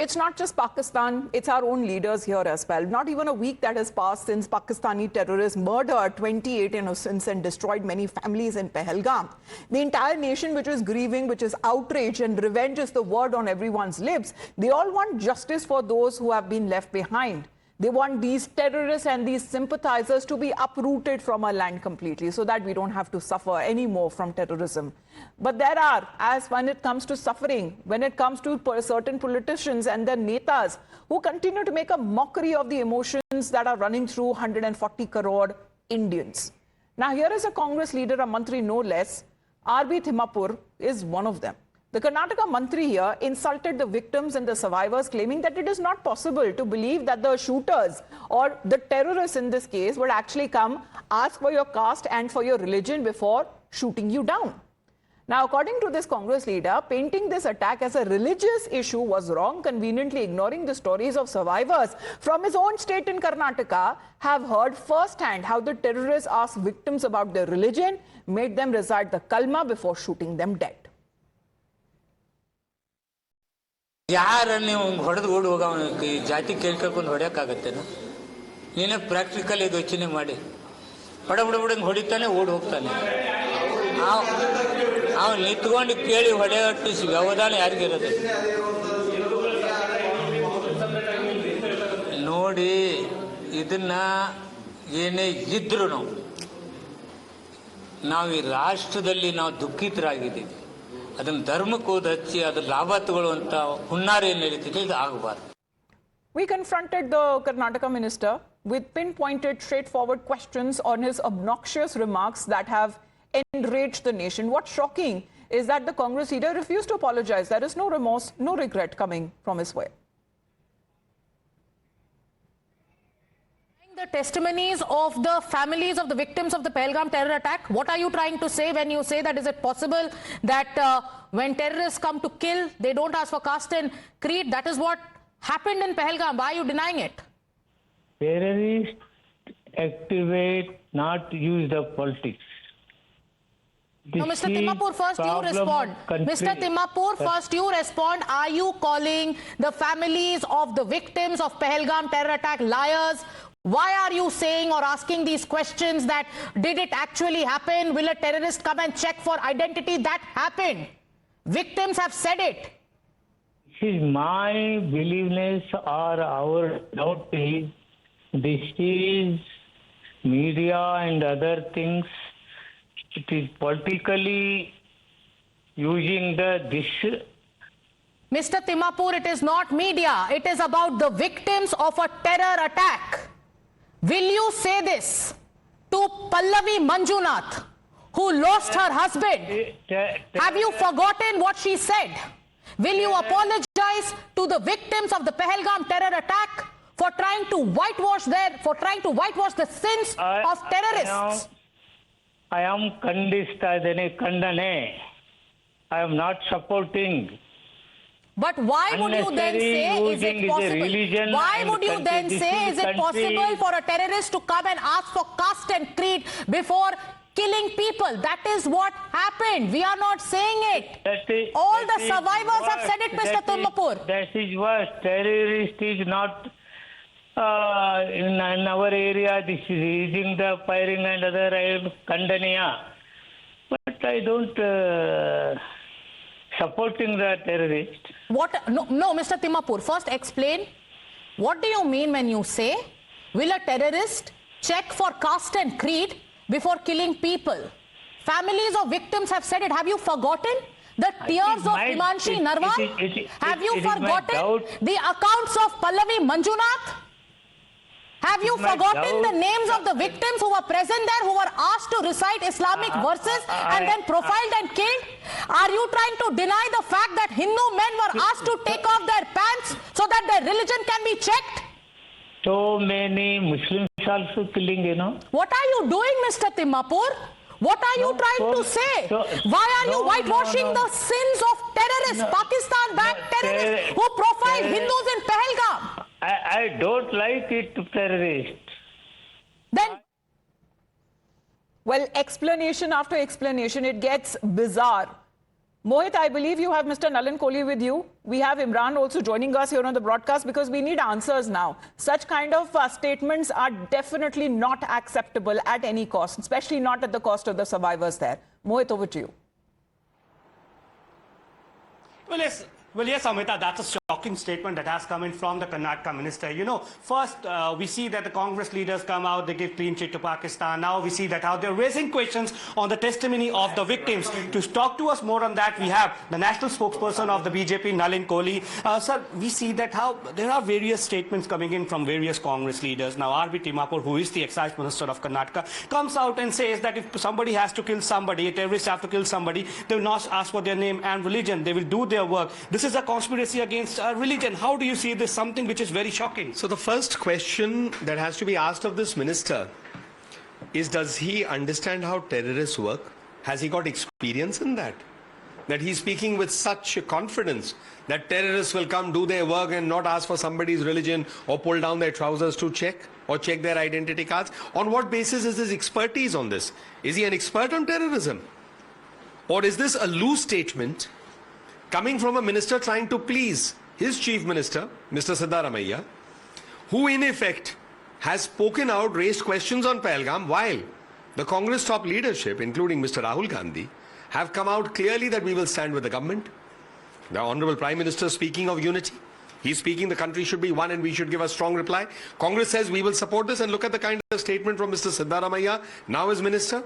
It's not just Pakistan, it's our own leaders here as well. Not even a week that has passed since Pakistani terrorists murdered 28 innocents and destroyed many families in Pahalgam. The entire nation, which is grieving, which is outraged, and revenge is the word on everyone's lips. They all want justice for those who have been left behind. They want these terrorists and these sympathizers to be uprooted from our land completely so that we don't have to suffer anymore from terrorism. But there are, as when it comes to suffering, when it comes to certain politicians and their netas who continue to make a mockery of the emotions that are running through 140 crore Indians. Now here is a Congress leader, a mantri no less. R.B. Timmapur is one of them. The Karnataka Mantri here insulted the victims and the survivors, claiming that it is not possible to believe that the shooters or the terrorists in this case would actually come, ask for your caste and for your religion before shooting you down. Now, according to this Congress leader, painting this attack as a religious issue was wrong, conveniently ignoring the stories of survivors from his own state in Karnataka have heard firsthand how the terrorists asked victims about their religion, made them recite the kalma before shooting them dead. ಯಾರ ನೀವು ಹೊಡೆದು ಓಡಿ ಹೋಗ ಜಾತಿ ಕೇಳ್ಕೊಂಡು ಹೊಡೆಯೋಕ್ಕಾಗತ್ತೇನು? ನೀನೇ practical ಇದು ಯೋಚನೆ ಮಾಡಿ. ಬಡಂಗೆ ಹೊಡಿತಾನೆ ಓಡಿ ಹೋಗ್ತಾನೆ. ಅವ್ನು ನಿಂತ್ಕೊಂಡು ಕೇಳಿ ಹೊಡೆಯಟ್ಟು ವ್ಯವಧಾನ ಯಾರಿಗಿರೋದು? ನೋಡಿ, ಇದನ್ನ ಏನೇ ಇದ್ರು ನಾವು ಈ ರಾಷ್ಟ್ರದಲ್ಲಿ ನಾವು ದುಃಖಿತರಾಗಿದ್ದೀವಿ. ಅದನ್ನ ಧರ್ಮಕ್ಕೆ ಹೋದ ಹಚ್ಚಿ ಅದ್ರ ಲಾಭ ತಗೊಳ್ಳುವಂತ ಹುನ್ನಾರ ಏನು ನಡೀತಿದೆ ಇದು ಆಗಬಾರ್ದು. We confronted the Karnataka minister with pinpointed, straightforward questions on his obnoxious remarks that have enraged the nation. What's shocking is that the Congress leader refused to apologize. There is no remorse, no regret coming from his way. The testimonies of the families of the victims of the Pahalgam terror attack, what are you trying to say when you say that is it possible that when terrorists come to kill, they don't ask for caste and creed? That is what happened in Pahalgam. Why are you denying it? Terrorists activate, not use the politics. No, Mr. Timmapur, first you respond. Mr. Timmapur, first you respond. Are you calling the families of the victims of Pahalgam terror attack liars? Why are you saying or asking these questions that did it actually happen? Will a terrorist come and check for identity? That happened. Victims have said it. This is my beliefness or our doubt is this is media and other things. It is politically using this. Mr. Timmapur, it is not media. It is about the victims of a terror attack. Will you say this to Pallavi Manjunath, who lost her husband? Have you forgotten what she said? Will you apologize to the victims of the Pahalgam terror attack for trying to whitewash the sins of terrorists? I am kandane. I am not supporting. But why would you then say, is it possible? Why would you then say, is it possible for a terrorist to come and ask for caste and creed before killing people? That is what happened. We are not saying it. All the survivors have said it, Mr. Timmapur. That is what terrorist is not in our area. This is using the firing and other kandaniya. But I don't supporting the terrorist. What? No, Mr. Timmapur, first explain. What do you mean when you say, will a terrorist check for caste and creed before killing people? Families of victims have said it. Have you forgotten the tears of Himanshi Narwal? Have you forgotten the accounts of Pallavi Manjunath? Have you forgotten the names of the victims who were present there, who were asked to recite Islamic verses and then profiled and killed? Are you trying to deny the fact that Hindu men were asked to take off their pants so that their religion can be checked? So many Muslims also killing, What are you doing, Mr. Timmapur? What are you trying to say? Why are you whitewashing the sins of terrorists, Pakistan-backed terrorists who profiled Hindus in Pahalgam? I don't like it to terrorists. Then, well, explanation after explanation, it gets bizarre. Mohit, I believe you have Mr. Nalin Kohli with you. We have Imran also joining us here on the broadcast because we need answers now. Such kind of statements are definitely not acceptable at any cost, especially not at the cost of the survivors there. Mohit, over to you. Well, yes, Amita, that's a shocking statement that has come in from the Karnataka minister. You know, first we see that the Congress leaders come out, they give clean sheet to Pakistan. Now we see that how they're raising questions on the testimony of the victims. To talk to us more on that, we have the national spokesperson of the BJP, Nalin Kohli. Sir, we see that how there are various statements coming in from various Congress leaders. Now, R.B. Timmapur, who is the Excise Minister of Karnataka, comes out and says that if somebody has to kill somebody, terrorists have to kill somebody, they will not ask for their name and religion. They will do their work. This is a conspiracy against religion. How do you see this? Something which is very shocking. So the first question that has to be asked of this minister is, does he understand how terrorists work? Has he got experience in that? That he's speaking with such confidence that terrorists will come do their work and not ask for somebody's religion or pull down their trousers to check or check their identity cards? On what basis is his expertise on this? Is he an expert on terrorism? Or is this a loose statement coming from a minister trying to please his chief minister, Mr. Siddaramaiah, who in effect has spoken out, raised questions on Pahalgam, while the Congress top leadership, including Mr. Rahul Gandhi, have come out clearly that we will stand with the government. The Honorable Prime Minister speaking of unity. He's speaking the country should be one and we should give a strong reply. Congress says we will support this, and look at the kind of statement from Mr. Siddaramaiah, now as minister,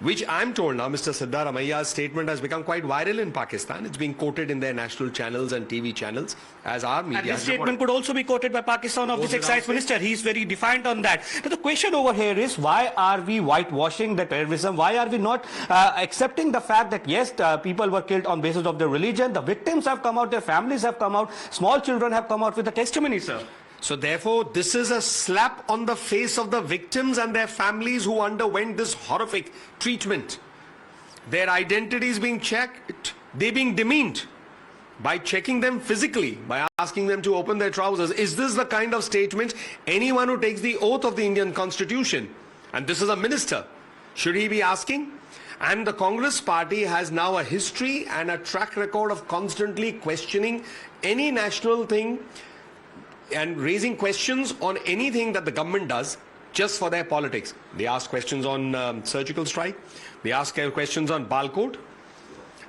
which I'm told now Mr. Siddaramaiah's statement has become quite viral in Pakistan. It's being quoted in their national channels and TV channels as our media. And this statement could also be quoted by Pakistan of this Excise minister. He's very defiant on that. But the question over here is, why are we whitewashing the terrorism? Why are we not accepting the fact that yes, people were killed on basis of their religion, the victims have come out, their families have come out, small children have come out with the testimony, sir? So therefore, this is a slap on the face of the victims and their families who underwent this horrific treatment. Their identities being checked, they being demeaned by checking them physically, by asking them to open their trousers. Is this the kind of statement anyone who takes the oath of the Indian Constitution, and this is a minister, should he be asking? And the Congress party has now a history and a track record of constantly questioning any national thing and raising questions on anything that the government does just for their politics. They ask questions on surgical strike. They ask questions on Bal Code.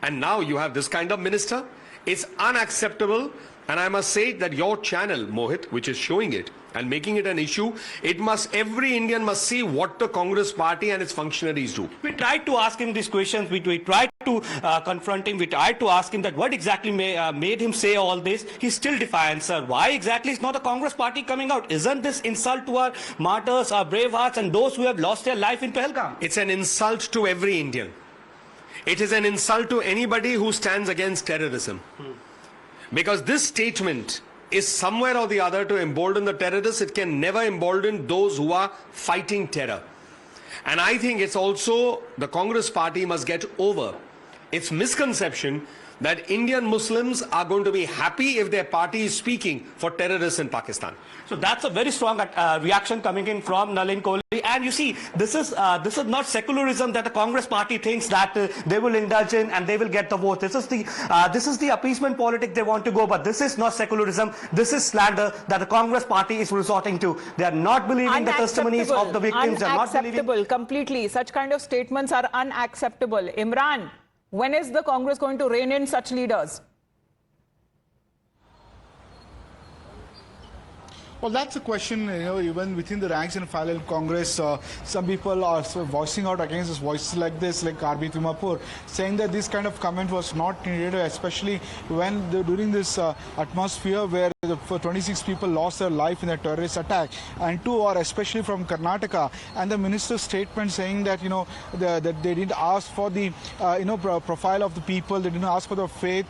And now you have this kind of minister. It's unacceptable. And I must say that your channel, Mohit, which is showing it and making it an issue, every Indian must see what the Congress party and its functionaries do. We tried to ask him these questions. We tried to confront him. We tried to ask him that what exactly made him say all this. He's still defiant, sir. Why exactly is not the Congress party coming out? Isn't this insult to our martyrs, our brave hearts, and those who have lost their life in Pahalgam? It's an insult to every Indian. It is an insult to anybody who stands against terrorism. Because this statement is somewhere or the other to embolden the terrorists. It can never embolden those who are fighting terror. And I think it's also the Congress party must get over its misconception that Indian Muslims are going to be happy if their party is speaking for terrorists in Pakistan. So that's a very strong reaction coming in from Nalin Kohli. And you see, this is not secularism that the Congress party thinks that they will indulge in and they will get the vote. This is the appeasement politic they want to go, but this is not secularism. This is slander that the Congress party is resorting to. They are not believing the testimonies of the victims. They are not believing. Unacceptable, completely. Such kind of statements are unacceptable. Imran, when is the Congress going to rein in such leaders? Well, that's a question, even within the ranks and file in Congress, some people are voicing out against this, voices like this, like R.B. Timmapur, saying that this kind of comment was not needed, especially when during this atmosphere where 26 people lost their life in a terrorist attack, and 2 are especially from Karnataka, and the minister's statement saying that, that they didn't ask for the, profile of the people, they didn't ask for the faith.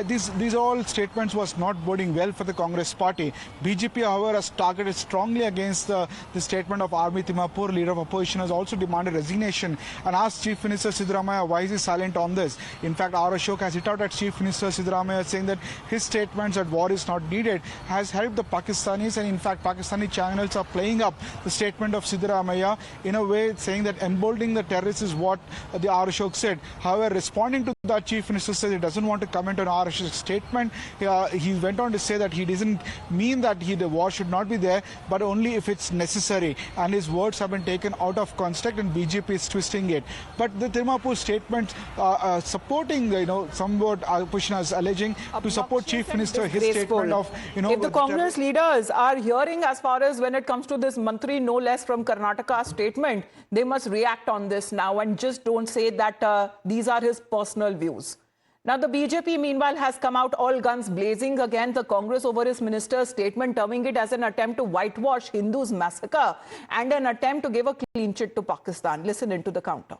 These all statements was not boding well for the Congress party. BJP, however, has targeted strongly against the statement of Army Timmapur. Leader of opposition has also demanded resignation and asked Chief Minister Siddaramaiah why is he silent on this. In fact, R. Ashok has hit out at Chief Minister Siddaramaiah, saying that his statements that war is not needed has helped the Pakistanis, and in fact Pakistani channels are playing up the statement of Siddaramaiah in a way saying that emboldening the terrorists is what the R. Ashok said. However, responding to that, Chief Minister says he doesn't want to comment on R. Ashok's statement. He went on to say that he doesn't mean that the war should not be there, but only if it's necessary, and his words have been taken out of context and BJP is twisting it. But the Timmapur statement supporting, somewhat opposition is alleging to support Chief Minister, his statement of, if the Congress leaders are hearing as far as when it comes to this Mantri no less from Karnataka statement, they must react on this now and just don't say that these are his personal views. Now, the BJP, meanwhile, has come out all guns blazing against the Congress over his minister's statement, terming it as an attempt to whitewash Hindus' massacre and an attempt to give a clean chit to Pakistan. Listen into the counter.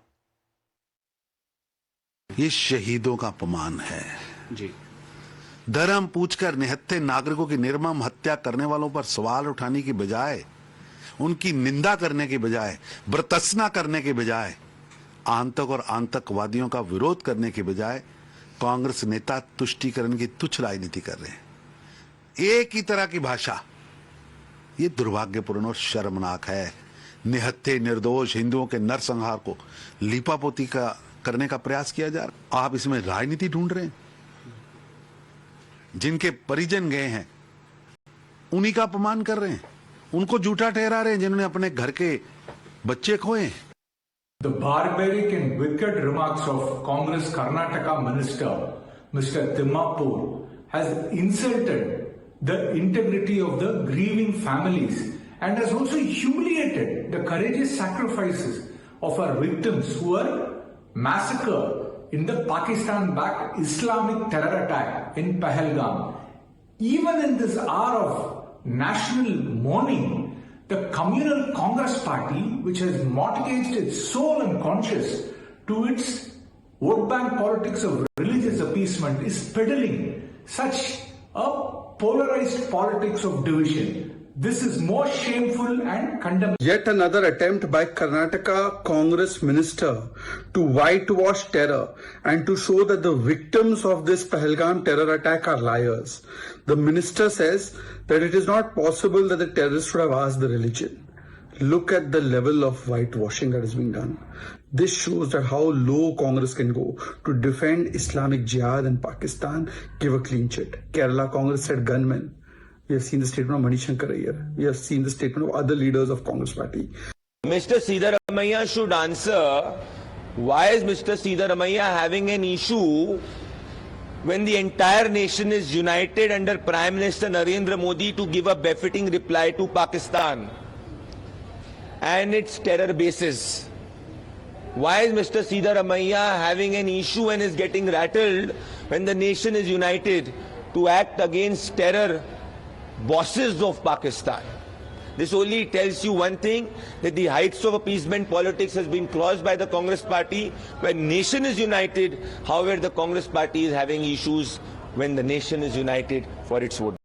ये शहीदों का अपमान है जी। धर्म पूछकर निहत्थे नागरिकों की निर्मम हत्या करने वालों पर सवाल उठाने की बजाय, उनकी निंदा करने की बजाय, बर्तसना करने की बजाय, आतंक और आतंकवादियों का विरोध करने की बजाय कांग्रेस नेता तुष्टीकरण की तुच्छ राजनीति कर रहे हैं। एक ही तरह की भाषा, ये दुर्भाग्यपूर्ण और शर्मनाक है। निहत्थे निर्दोष हिंदुओं के नरसंहार को लीपापोती करने का प्रयास किया जा रहा। आप इसमें राजनीति ढूंढ रहे हैं। जिनके परिजन गए हैं उन्हीं का अपमान कर रहे हैं, उनको झूठा ठहरा रहे हैं जिन्होंने अपने घर के बच्चे खोए हैं। The barbaric and wicked remarks of Congress Karnataka Minister, Mr. Timmapur, has insulted the integrity of the grieving families and has also humiliated the courageous sacrifices of our victims who were massacred in the Pakistan-backed Islamic terror attack in Pahalgam. Even in this hour of national mourning, the communal Congress party, which has mortgaged its soul and conscience to its vote bank politics of religious appeasement, is peddling such a polarized politics of division. This is more shameful and condemnable. Yet another attempt by Karnataka Congress minister to whitewash terror and to show that the victims of this Pahalgam terror attack are liars. The minister says that it is not possible that the terrorists should have asked the religion. Look at the level of whitewashing that is being done. This shows that how low Congress can go to defend Islamic Jihad in Pakistan, give a clean chit. Kerala Congress said gunmen. We have seen the statement of Manishankar Iyer. We have seen the statement of other leaders of Congress party. Mr. Siddaramaiah should answer, why is Mr. Siddaramaiah having an issue when the entire nation is united under Prime Minister Narendra Modi to give a befitting reply to Pakistan and its terror bases? Why is Mr. Siddaramaiah having an issue and is getting rattled when the nation is united to act against terror bosses of Pakistan? This only tells you one thing, that the heights of appeasement politics has been crossed by the Congress party. When nation is united, however, the Congress party is having issues when the nation is united for its vote.